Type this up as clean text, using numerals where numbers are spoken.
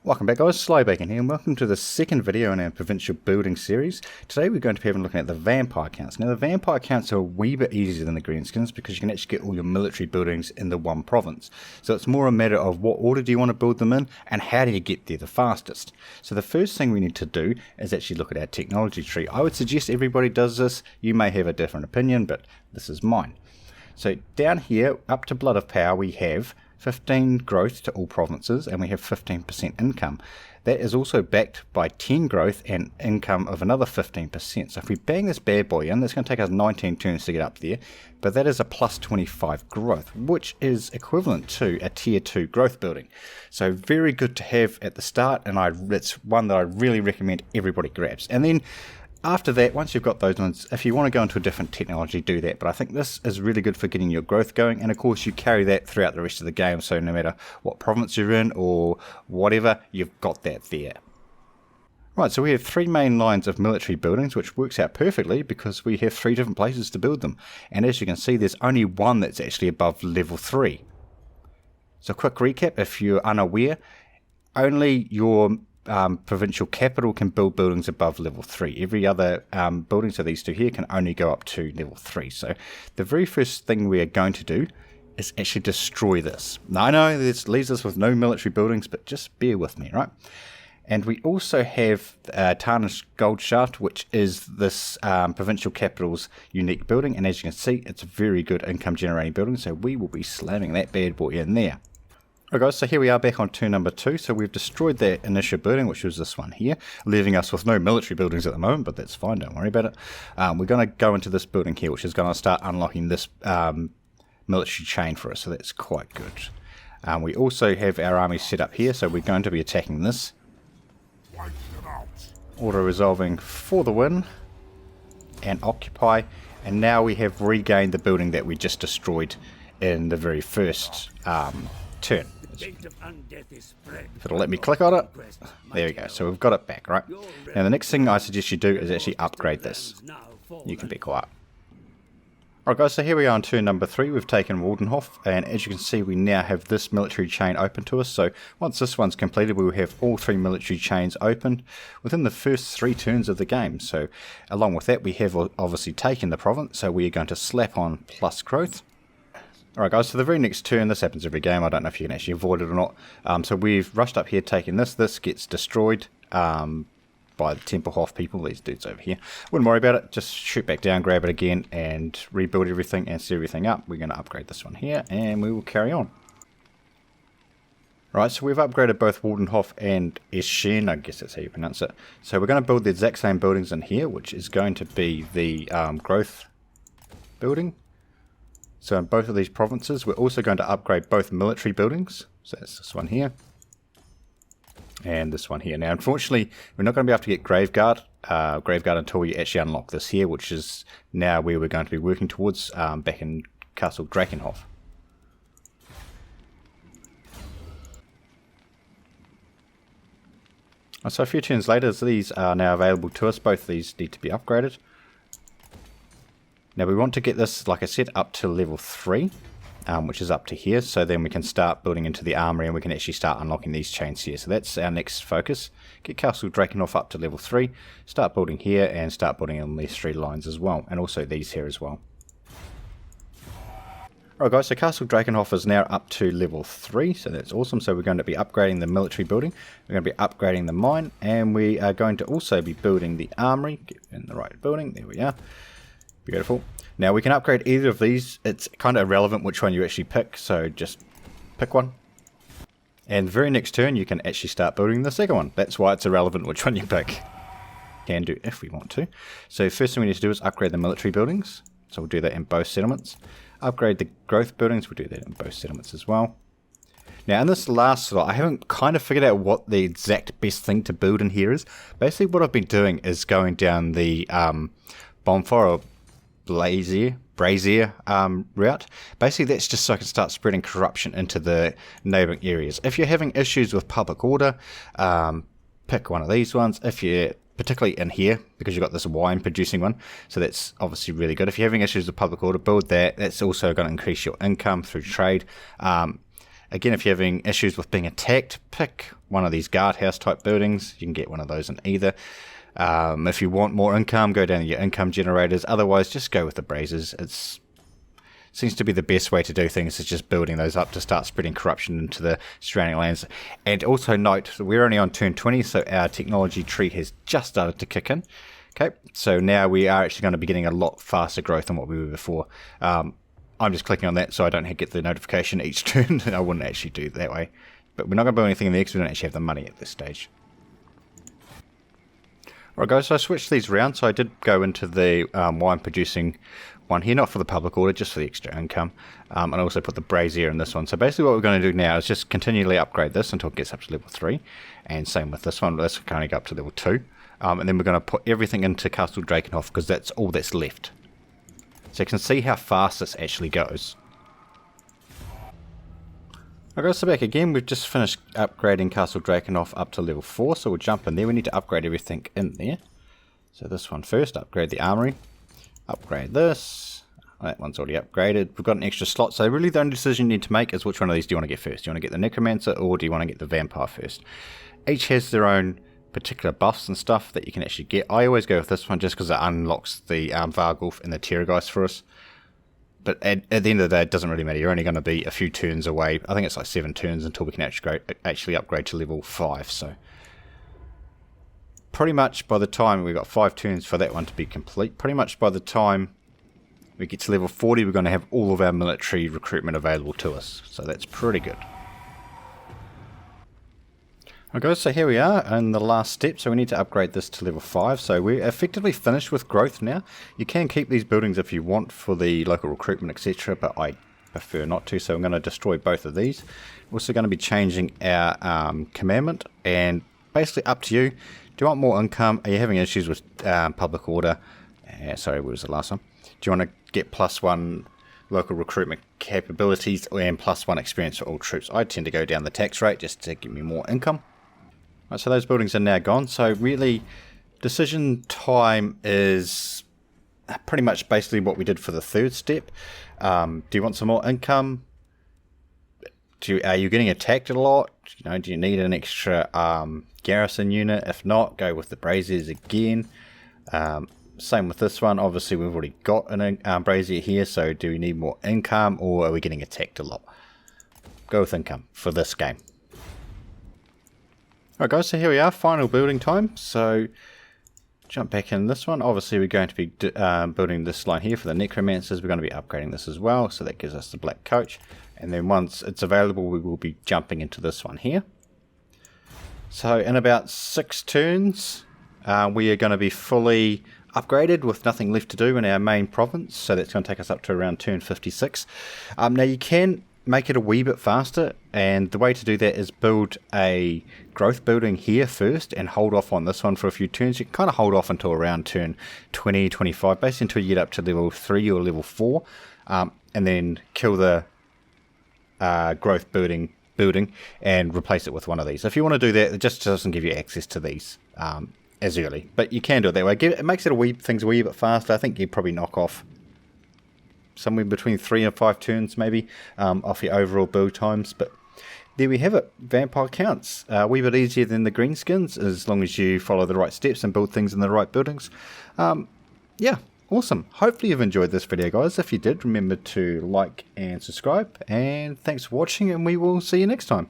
Welcome back guys, Slybacon here and welcome to the second video in our provincial building series. Today we're going to be looking at the vampire counts. Now the vampire counts are a wee bit easier than the greenskins because you can actually get all your military buildings in the one province. So it's more a matter of what order do you want to build them in and how do you get there the fastest. So the first thing we need to do is actually look at our technology tree. I would suggest everybody does this. You may have a different opinion, but this is mine. So down here up to Blood of Power we have 15 growth to all provinces and we have 15% income. That is also backed by 10 growth and income of another 15%. So if we bang this bad boy in, that's going to take us 19 turns to get up there, but that is a plus 25 growth, which is equivalent to a tier 2 growth building. So very good to have at the start, and it's one that I really recommend everybody grabs. And then after that, once you've got those ones, if you want to go into a different technology, do that. But I think this is really good for getting your growth going. And of course, you carry that throughout the rest of the game. So no matter what province you're in or whatever, you've got that there. Right, so we have three main lines of military buildings, which works out perfectly because we have three different places to build them. And as you can see, there's only one that's actually above level 3. So quick recap, if you're unaware, only your provincial capital can build buildings above level 3. Every other building, so these two here, can only go up to level 3. So the very first thing we are going to do is actually destroy this. Now I know this leaves us with no military buildings, but just bear with me, right? And we also have Tarnished Gold Shaft, which is this provincial capital's unique building, and as you can see, it's a very good income generating building, so we will be slamming that bad boy in there. Alright guys, so here we are back on turn number 2, so we've destroyed that initial building, which was this one here, leaving us with no military buildings at the moment, but that's fine, don't worry about it. We're going to go into this building here, which is going to start unlocking this military chain for us, so that's quite good. We also have our army set up here, so we're going to be attacking this. Auto-resolving for the win, and occupy, and now we have regained the building that we just destroyed in the very first turn. If it'll let me click on it, there we go, so we've got it back, right? Now the next thing I suggest you do is actually upgrade this. You can be quiet. Alright guys, so here we are on turn number 3, we've taken Waldenhof, and as you can see we now have this military chain open to us, so once this one's completed we will have all 3 military chains open within the first 3 turns of the game. So along with that we have obviously taken the province, so we are going to slap on plus growth. Alright guys, so the very next turn, this happens every game, I don't know if you can actually avoid it or not, so we've rushed up here taking this gets destroyed by the Templehof people, these dudes over here. Wouldn't worry about it, just shoot back down, grab it again and rebuild everything and set everything up. We're going to upgrade this one here and we will carry on. Right, so we've upgraded both Waldenhof and Eschen, I guess that's how you pronounce it. So we're going to build the exact same buildings in here, which is going to be the growth building. So in both of these provinces, we're also going to upgrade both military buildings. So that's this one here. And this one here. Now, unfortunately, we're not going to be able to get Graveguard until we actually unlock this here, which is now where we're going to be working towards back in Castle Drakenhof. So a few turns later, these are now available to us. Both of these need to be upgraded. Now we want to get this, like I said, up to level 3, which is up to here, so then we can start building into the armory and we can actually start unlocking these chains here. So that's our next focus. Get Castle Drakenhof up to level 3, start building here and start building on these 3 lines as well, and also these here as well. Alright guys, so Castle Drakenhof is now up to level 3, so that's awesome. So we're going to be upgrading the military building, we're going to be upgrading the mine, and we are going to also be building the armory. Get in the right building, there we are. Beautiful. Now we can upgrade either of these. It's kind of irrelevant which one you actually pick, so just pick one. And the very next turn you can actually start building the second one. That's why it's irrelevant which one you pick. Can do if we want to. So first thing we need to do is upgrade the military buildings. So we'll do that in both settlements. Upgrade the growth buildings, we'll do that in both settlements as well. Now in this last slot, I haven't kind of figured out what the exact best thing to build in here is. Basically what I've been doing is going down the bonfire or brazier route. Basically that's just so I can start spreading corruption into the neighbouring areas. If you're having issues with public order, pick one of these ones. If you're particularly in here, because you've got this wine producing one, so that's obviously really good. If you're having issues with public order, build that. That's also going to increase your income through trade. Again, if you're having issues with being attacked, pick one of these guardhouse type buildings. You can get one of those in either. If you want more income, go down to your income generators. Otherwise, just go with the braziers. It seems to be the best way to do things, is just building those up to start spreading corruption into the surrounding lands. And also note, we're only on turn 20, so our technology tree has just started to kick in. Okay, so now we are actually going to be getting a lot faster growth than what we were before. I'm just clicking on that so I don't get the notification each turn. I wouldn't actually do it that way. But we're not going to build anything in there because we don't actually have the money at this stage. Alright guys, so I switched these around. So I did go into the wine producing one here, not for the public order, just for the extra income. And also put the brazier in this one. So basically what we're going to do now is just continually upgrade this until it gets up to level 3. And same with this one, this will kind of go up to level 2. And then we're going to put everything into Castle Drakenhof because that's all that's left. So you can see how fast this actually goes. Okay, so back again, we've just finished upgrading Castle Drakenhof up to level 4, so we'll jump in there. We need to upgrade everything in there. So this one first, upgrade the armory, upgrade this. That one's already upgraded. We've got an extra slot, so really the only decision you need to make is which one of these do you want to get first. Do you want to get the Necromancer or do you want to get the Vampire first? Each has their own particular buffs and stuff that you can actually get. I always go with this one just because it unlocks the Vargulf and the Terrorgeist for us. But at the end of the day, it doesn't really matter. You're only going to be a few turns away. I think it's like 7 turns until we can actually upgrade to level 5. So pretty much by the time we've got 5 turns for that one to be complete, pretty much by the time we get to level 40, we're going to have all of our military recruitment available to us. So that's pretty good. Okay, so here we are in the last step, so we need to upgrade this to level 5, so we're effectively finished with growth now. You can keep these buildings if you want for the local recruitment, etc., but I prefer not to, so I'm going to destroy both of these. We're also going to be changing our commandment, and basically up to you. Do you want more income? Are you having issues with public order? Sorry, what was the last one? Do you want to get +1 local recruitment capabilities and +1 experience for all troops? I tend to go down the tax rate just to give me more income. Right, so those buildings are now gone, so really decision time is pretty much basically what we did for the third step. Do you want some more income? Are you getting attacked a lot? Do you need an extra garrison unit? If not, go with the braziers again. Same with this one. Obviously we've already got an brazier here, so do we need more income or are we getting attacked a lot? Go with income for this game. Alright guys, so here we are, final building time. So jump back in this one. Obviously we're going to be building this line here for the Necromancers. We're going to be upgrading this as well, so that gives us the black coach. And then once it's available, we will be jumping into this one here. So in about 6 turns, we are going to be fully upgraded with nothing left to do in our main province. So that's going to take us up to around turn 56. Now you can make it a wee bit faster, and the way to do that is build a growth building here first and hold off on this one for a few turns. You can kind of hold off until around turn 20, 25, basically until you get up to level 3 or level 4, and then kill the growth building and replace it with one of these. If you want to do that, it just doesn't give you access to these as early, but you can do it that way. It makes it things a wee bit faster. I think you probably knock off somewhere between 3 and 5 turns maybe off your overall build times. But there we have it. Vampire counts a wee bit easier than the greenskins as long as you follow the right steps and build things in the right buildings. Yeah, awesome. Hopefully you've enjoyed this video, guys. If you did, remember to like and subscribe, and thanks for watching, and we will see you next time.